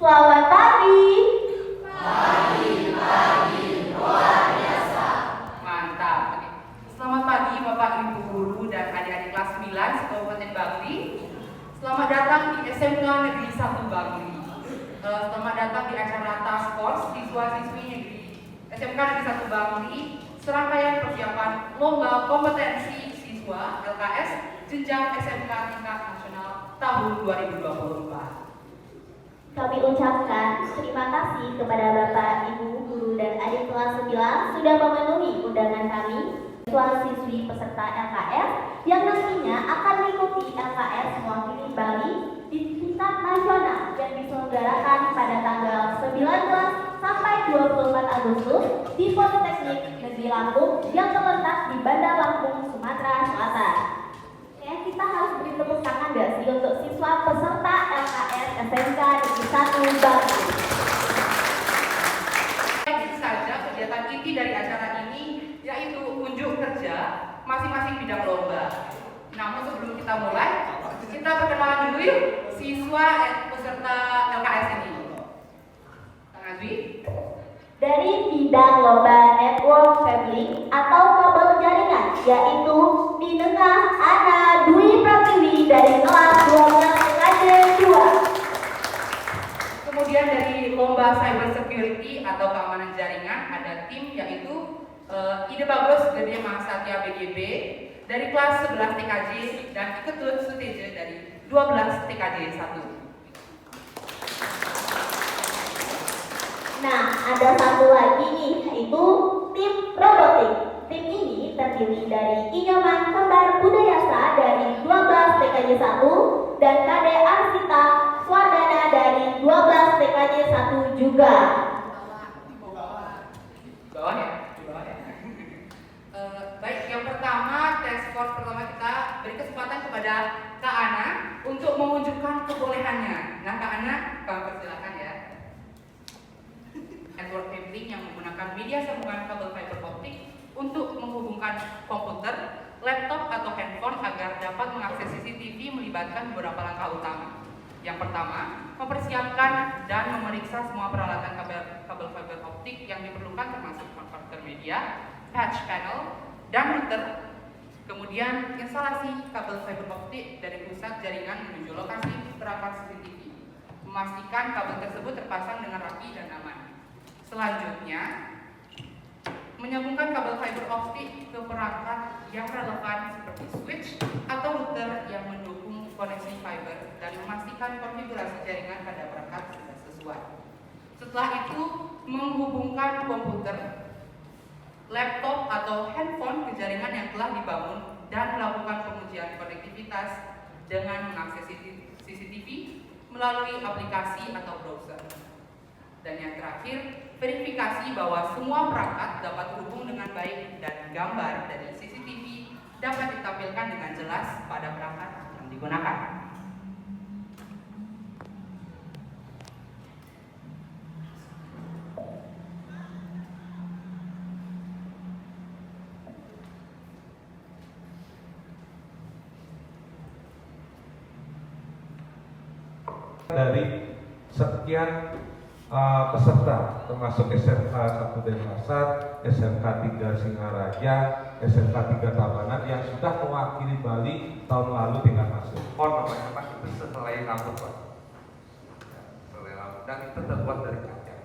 Selamat pagi. Pagi, luar biasa. Mantap. Oke. Selamat pagi Bapak Ibu Guru dan adik-adik kelas 9 Kabupaten Bangli. Selamat datang di SMK Negeri 1 Bangli. Selamat datang di acara Task Force Siswa-siswi Negeri SMK Negeri 1 Bangli, serangkaian persiapan Lomba Kompetensi Siswa LKS Jenjang SMK Tingkat Nasional tahun 2024. Kami ucapkan terima kasih kepada Bapak, Ibu, Guru, dan adik kelas 9 sudah memenuhi undangan kami, siswa-siswi peserta LKS yang nantinya akan mengikuti LKS mewakili Bali di tingkat nasional yang diselenggarakan pada tanggal 19 sampai 24 Agustus di Politeknik Negeri Lampung yang terletak di Bandar Lampung, Sumatera Selatan. Kita harus beri tepuk tangan gak sih untuk siswa peserta LKS SMK Negeri 1 Bangli. Itu saja kegiatan inti dari acara ini, yaitu unjuk kerja masing-masing bidang lomba. Namun sebelum kita mulai, kita perkenalan dulu yuk siswa peserta LKS ini. Kang Azwi. Dari bidang lomba network cabling atau kabel jaringan, yaitu Minengah Ana Dwi Pratiwi dari kelas 12 TKJ 2. Kemudian dari lomba cyber security atau keamanan jaringan ada tim yaitu Ide Bagus Gede Mahasatya BGB dari kelas 11 TKJ dan Iketut Suteje dari 12 TKJ 1. Nah, ada satu lagi nih, yaitu tim robotik. Tim ini terdiri dari Inyoman Kembar Budayasa dari 12 TKJ 1 dan Kade Arsita Swardana dari 12 TKJ 1 juga. Bawah ya? Di bawah ya? Baik, yang pertama, task force pertama kita beri kesempatan kepada Kak Ana untuk menunjukkan kebolehannya. Nah, Kak Ana, kami persilakan ya. Network cabling yang menggunakan media sambungan kabel fiber optik untuk menghubungkan komputer, laptop atau handphone agar dapat mengakses CCTV melibatkan beberapa langkah utama. Yang pertama, mempersiapkan dan memeriksa semua peralatan kabel fiber optik yang diperlukan termasuk konverter media, patch panel, dan router. Kemudian, instalasi kabel fiber optik dari pusat jaringan menuju lokasi perangkat CCTV. Memastikan kabel tersebut terpasang dengan rapi dan aman. Selanjutnya, menyambungkan kabel fiber optik ke perangkat yang relevan seperti switch atau router yang mendukung koneksi fiber dan memastikan konfigurasi jaringan pada perangkat sudah sesuai. Setelah itu, menghubungkan komputer, laptop atau handphone ke jaringan yang telah dibangun dan melakukan pengujian konektivitas dengan mengakses CCTV melalui aplikasi atau browser. Dan yang terakhir, verifikasi bahwa semua perangkat dapat terhubung dengan baik dan gambar dari CCTV dapat ditampilkan dengan jelas pada perangkat yang digunakan. Dari sekian peserta termasuk SMK 1 Denpasar, SMK 3 Singaraja, SMK 3 Tabanan yang sudah mewakili Bali tahun lalu tinggal masuk. Namanya Pak, itu selai rambut Pak. Selai rambut dan itu terbuat dari kaca.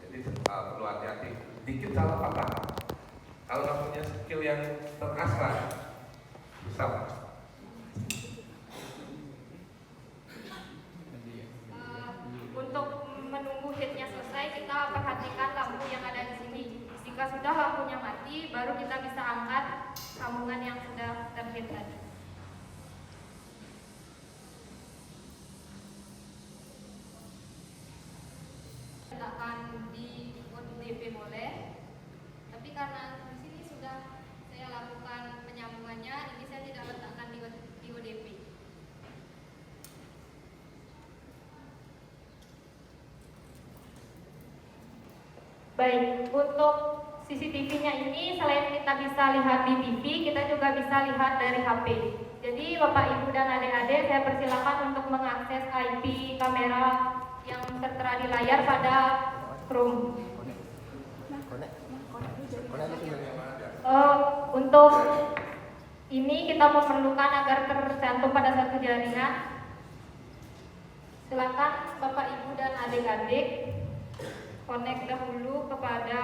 Jadi perlu hati-hati. Dikit salah patah. Kalau nggak punya skill yang terasah, bisa Pak. Untuk menunggu heatnya selesai, kita perhatikan lampu yang ada di sini. Jika sudah lampunya mati, baru kita bisa angkat sambungan yang sudah terhit tadi. Letakkan di ODP boleh, tapi karena di sini sudah saya lakukan penyambungannya, ini saya tidak letakkan di ODP. Baik, untuk CCTV-nya ini selain kita bisa lihat di TV, kita juga bisa lihat dari HP. Jadi Bapak Ibu dan adik-adik, saya persilakan untuk mengakses IP kamera yang tertera di layar pada Chrome. Untuk ini kita memerlukan agar tercantum pada satu jaringan. Silakan Bapak Ibu dan adik-adik connect dahulu kepada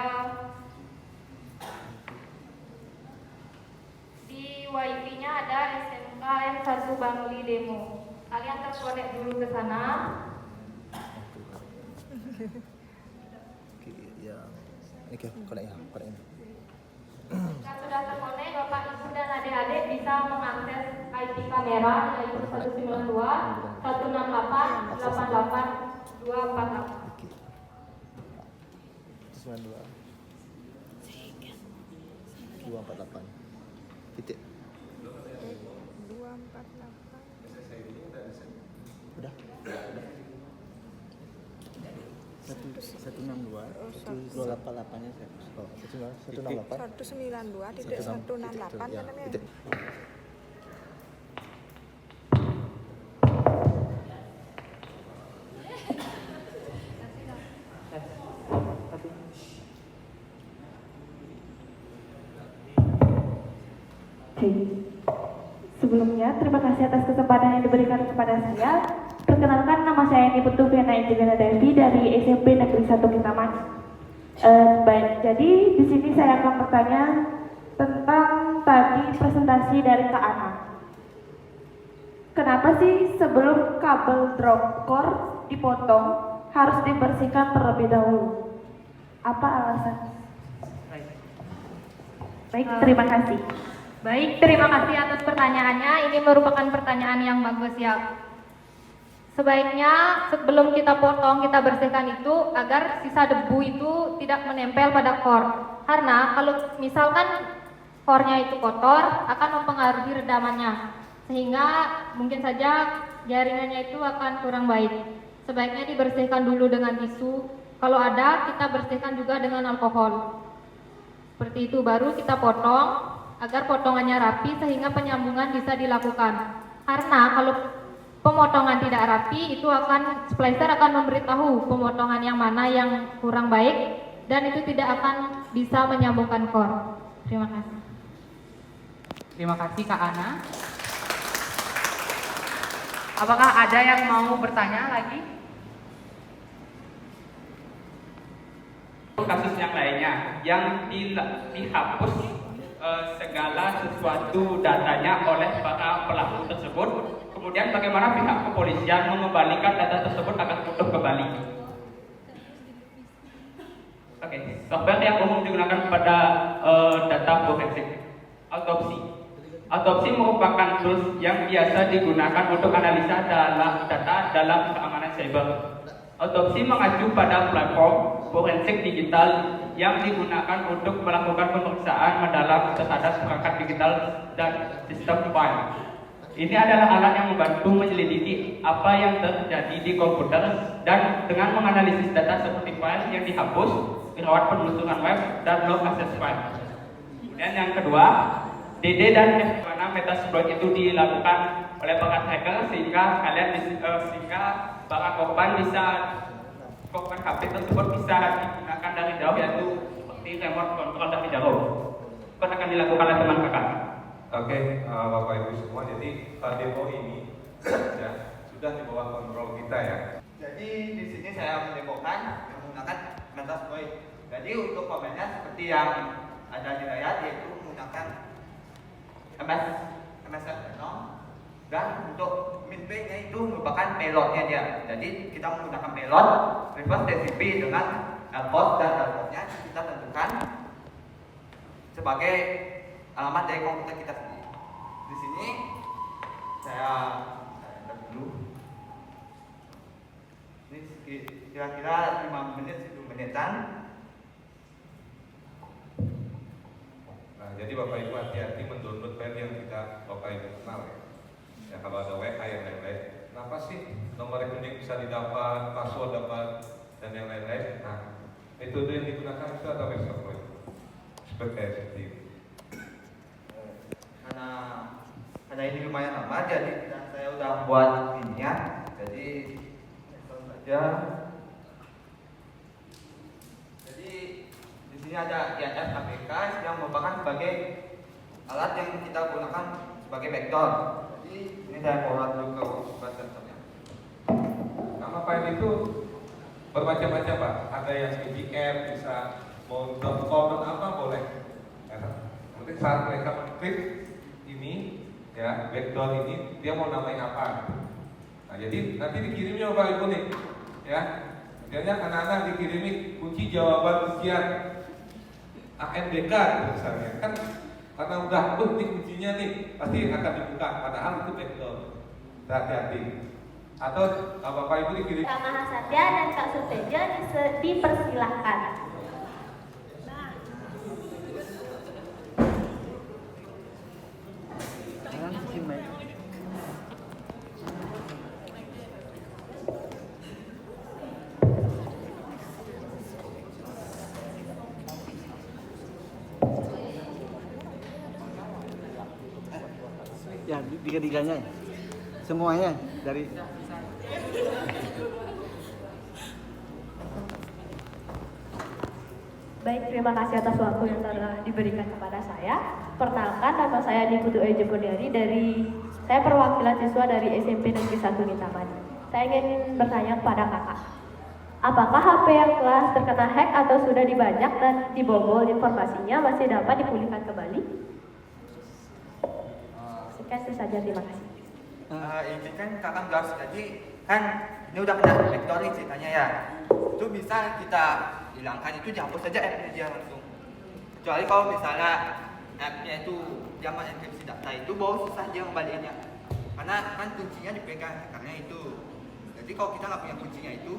di wifi-nya ada SMKN 1 Bangli Demo. Kalian terkonek dulu ke sana. Oke, konek ya, konek ini. Jika sudah terkonek, Bapak Ibu dan adik-adik bisa mengakses IP kamera yaitu 192 168 88 248. Oke. 92 248 titik. Udah. 162 itu 288 nya saya. Oh, 168 192.168 ya, kan namanya. titik. Sebelumnya, terima kasih atas kesempatan yang diberikan kepada saya. Perkenalkan, nama saya Eni Putu Viana Injilina Devi dari SMP Negeri 1 Kintaman. Baik, jadi di sini saya akan bertanya tentang tadi presentasi dari Kak Ana. Kenapa sih sebelum kabel drop core dipotong harus dibersihkan terlebih dahulu? Apa alasan? Baik, terima kasih. Baik, terima kasih atas pertanyaannya. Ini merupakan pertanyaan yang bagus ya. Sebaiknya sebelum kita potong, kita bersihkan itu agar sisa debu itu tidak menempel pada core. Karena kalau misalkan core-nya itu kotor, akan mempengaruhi redamannya. Sehingga mungkin saja jaringannya itu akan kurang baik. Sebaiknya dibersihkan dulu dengan tisu. Kalau ada, kita bersihkan juga dengan alkohol. Seperti itu, baru kita potong agar potongannya rapi sehingga penyambungan bisa dilakukan. Karena kalau pemotongan tidak rapi, itu akan splicer akan memberitahu pemotongan yang mana yang kurang baik dan itu tidak akan bisa menyambungkan core. Terima kasih. Terima kasih Kak Ana. Apakah ada yang mau bertanya lagi? Kasus yang lainnya yang dihapus segala sesuatu datanya oleh para pelaku tersebut, kemudian bagaimana pihak kepolisian mengembalikan data tersebut akan utuh kembali? Oke, software yang umum digunakan pada data forensik. Autopsi merupakan tools yang biasa digunakan untuk analisa data dalam keamanan cyber. Autopsi mengacu pada platform forensik digital yang digunakan untuk melakukan pemeriksaan mendalam terhadap perangkat digital dan sistem file. Ini adalah alat yang membantu menyelidiki apa yang terjadi di komputer dan dengan menganalisis data seperti file yang dihapus, dirawat penelusuran web, dan log access file. Kemudian yang kedua, DD dan F, mana metasploit itu dilakukan oleh para hacker sehingga sehingga para korban HP tersebut bisa digunakan dari jauh, yaitu seperti remote control dari jauh. Itu akan dilakukan oleh teman kakak. Oke, Bapak Ibu semua, jadi demo ini ya, sudah di bawah kontrol kita ya. Jadi di sini saya mendemokan menggunakan metasploit. Jadi untuk komennya seperti yang ada di layar, yaitu menggunakan MS Venom, dan untuk minpay-nya itu merupakan payload-nya dia. Jadi kita menggunakan payload reverse TCP dengan host dan host-nya kita tentukan sebagai alamat dari komputer kita sendiri. Di sini saya dulu. Ini kira-kira 5 menit 10 menitan. Nah, jadi Bapak Ibu hati-hati mendownload file yang tidak Bapak Ibu kenal ya. Ya kalau ada WA yang lain-lain. Kenapa sih nomor rekening bisa didapat, password dapat, dan yang lain-lain? Nah, metode yang digunakan itu atau exploit seperti itu. Karena ini lumayan lama, jadi saya udah buat ininya. Jadi Ya. Jadi di sini ada IAS APK yang merupakan sebagai alat yang kita gunakan sebagai backdoor. Jadi ini saya forward dulu ke sensornya. Nama file itu bermacam-macam Pak. Ada yang PDF, bisa mau .com apa boleh. Nanti saat mereka mengklik ini, ya backdoor ini, dia mau namain apa? Nah, jadi nanti dikirimnya Bapak Ibu nih, ya. Misalnya anak-anak dikirimi kunci jawaban ujian AMDK misalnya, kan karena udah ini kuncinya nih, pasti akan dibuka. Padahal itu backdoor. Hati-hati. Atau Bapak Ibu dikirim. Kak Mahasatya dan Kak Suteja dipersilahkan. Ya, tiga-tiganya ya? Semuanya dari Baik, terima kasih atas waktu yang telah diberikan kepada saya. Perkenalkan, nama saya Niputu Eje Kurniadi saya perwakilan siswa dari SMP Negeri 1 Kintaman. Saya ingin bertanya kepada kakak, apakah HP yang telah terkena hack atau sudah dibajak dan dibobol informasinya masih dapat dipulihkan kembali? Sekian itu saja, terima kasih. Ini kan kakak gas, jadi kan ini udah kena backdoor nih ceritanya ya. Itu bisa kita hilangkan, itu dihapus saja app-nya dia langsung. Kecuali kalau misalnya app-nya itu dia mengenkripsi data itu baru susah dia ngembaliinnya. Karena kan kuncinya dipegang hackernya itu. Jadi kalau kita nggak punya kuncinya itu,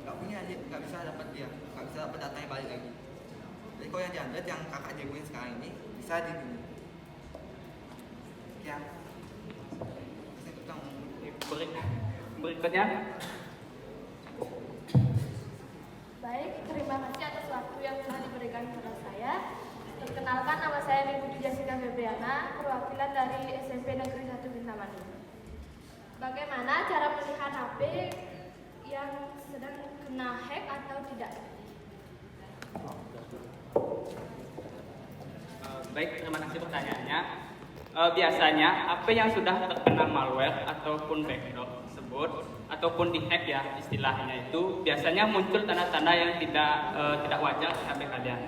nggak bisa dapat dia, nggak bisa dapat datanya balik lagi. Jadi kalau yang diambil yang kakak jagoin sekarang ini bisa di ya. Berikutnya. Baik, terima kasih atas waktu yang telah diberikan kepada saya. Perkenalkan, nama saya Niputu Jessica Febriana, perwakilan dari SMP Negeri 1 Kintamani. Bagaimana cara melihat HP yang sedang kena hack atau tidak? Baik, terima kasih pertanyaannya. Biasanya HP yang sudah terkena malware ataupun backdoor tersebut ataupun dihack ya istilahnya itu biasanya muncul tanda-tanda yang tidak wajar di HP kalian.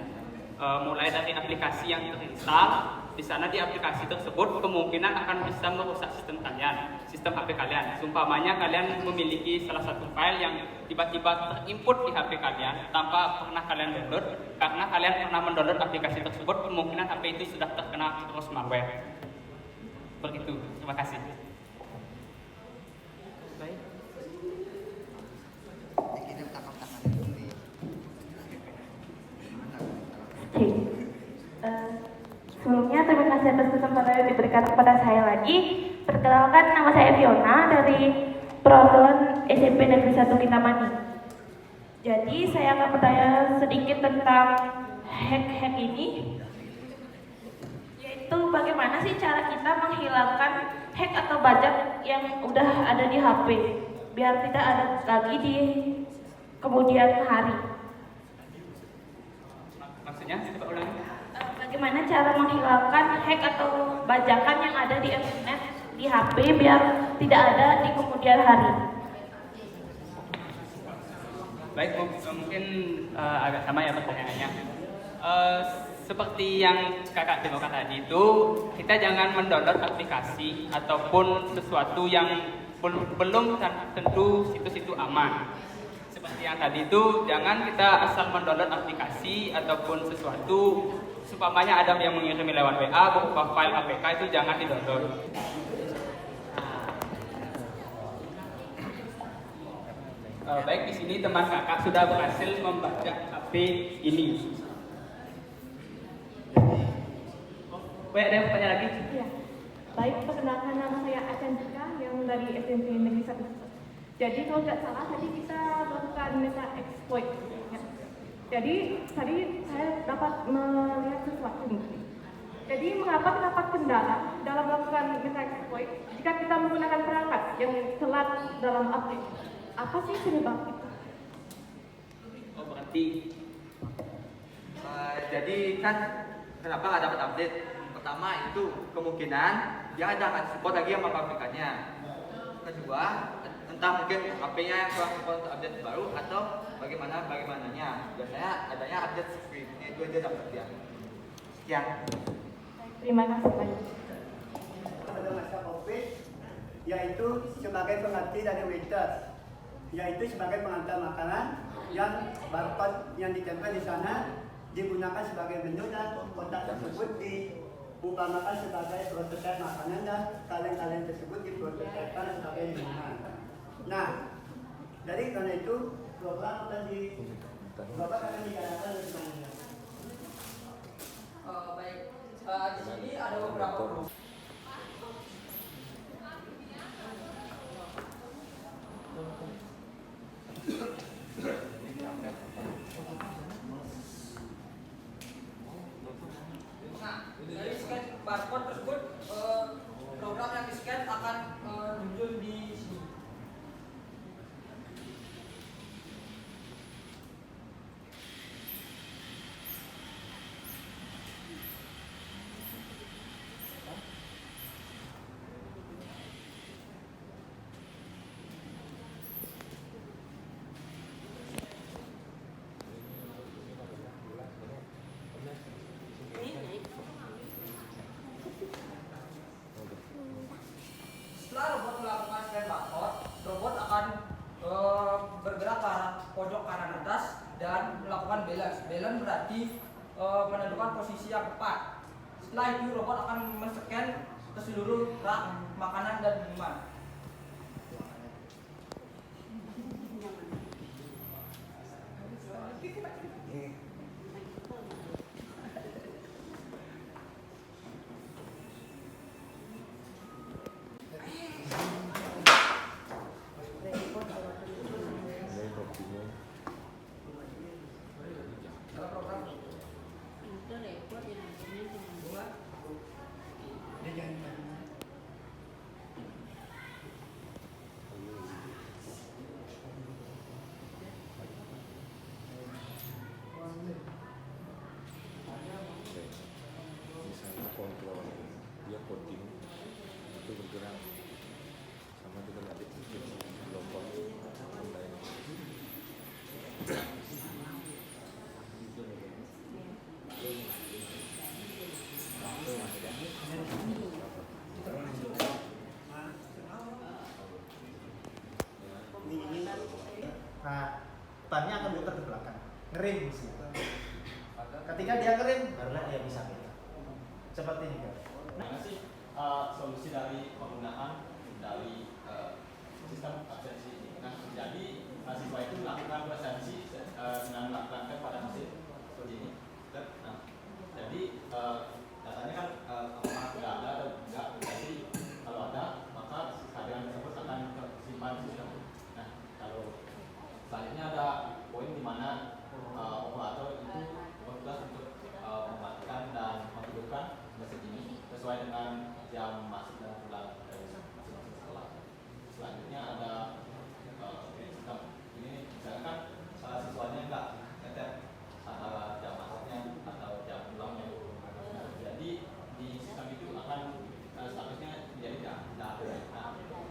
Mulai dari aplikasi yang terinstall, di sana di aplikasi tersebut kemungkinan akan bisa merusak sistem kalian, sistem HP kalian. Sumpamanya kalian memiliki salah satu file yang tiba-tiba terinput di HP kalian tanpa pernah kalian download, karena kalian pernah mendownload aplikasi tersebut, kemungkinan HP itu sudah terkena virus malware. Begitu, terima kasih. Baik. Oke. Sebelumnya terima kasih atas kesempatan yang diberikan kepada saya lagi. Perkenalkan, nama saya Fiona dari perwakilan SMP Negeri 1 Kintamani. Jadi saya akan bertanya sedikit tentang hack ini. Yaitu bagaimana sih cara kita menghilangkan hack atau bajak yang udah ada di HP biar tidak ada lagi di kemudian hari. Maksudnya, coba ulangi. Bagaimana cara menghilangkan hack atau bajakan yang ada di internet di HP biar tidak ada di kemudian hari? Baik, mungkin agak sama ya pertanyaannya. Seperti yang kakak demo tadi itu, kita jangan mendownload aplikasi ataupun sesuatu yang belum tentu situs itu aman. Seperti yang tadi itu, jangan kita asal mendownload aplikasi ataupun sesuatu, supaya ada yang mengirimi lewat WA berupa file APK, itu jangan di-download. Baik, di sini teman kakak sudah berhasil membajak HP ini. Baik, ada yang bertanya lagi? Ya. Baik, perkenalkan, nama saya Acandika yang dari SMP Negeri 1. Jadi kalau tidak salah tadi kita melakukan meta exploit. Ya. Jadi tadi saya dapat melihat sesuatu nih. Jadi mengapa terdapat kendala dalam melakukan meta exploit jika kita menggunakan perangkat yang telat dalam update? Apa sih penyebab itu? mengerti. Jadi kan kenapa nggak dapat update? Pertama itu kemungkinan dia ada nggak support lagi sama pabrikannya. Kedua, entah mungkin HP-nya yang kurang support untuk update baru atau bagaimananya. Biasanya adanya update seperti ini itu aja dapat dia. Sekian. Terima kasih Pak. Pada masa COVID, yaitu sebagai pengganti dari waiters, yaitu sebagai pengantar makanan yang barcode yang ditempel di sana digunakan sebagai menu dan kotak tersebut diumpamakan sebagai prototipe makanan dan kaleng-kaleng tersebut diprototipekan sebagai minuman. Nah, dari karena itu program akan dijalankan oleh semuanya. Baik, di sini ada beberapa program. Nah, dari scan barcode tersebut, program yang di-scan akan muncul di sini. Setelah robot melakukan scan barcode, robot akan bergerak ke arah pojok kanan atas dan melakukan balance. Balance berarti menentukan posisi yang tepat. Setelah itu robot akan men-scan ke seluruh rak makanan dan minuman. Nah, bannya akan muter ke belakang, ngerem di sini. Ketika dia ngerem, barulah dia bisa beda. Seperti ini kan. Nah, sih solusi dari penggunaan dari sistem absensi ini. Nah, jadi mahasiswa itu melakukan presensi dengan melakukan tes pada mesin seperti ini. Nah, jadi datanya kan apakah sudah ada atau tidak. Jadi kalau ada, maka kehadiran tersebut akan tersimpan di sistem. Nah, kalau selanjutnya ada poin di mana operator itu bertugas untuk mematikan dan menghidupkan mesin ini sesuai dengan jam masuk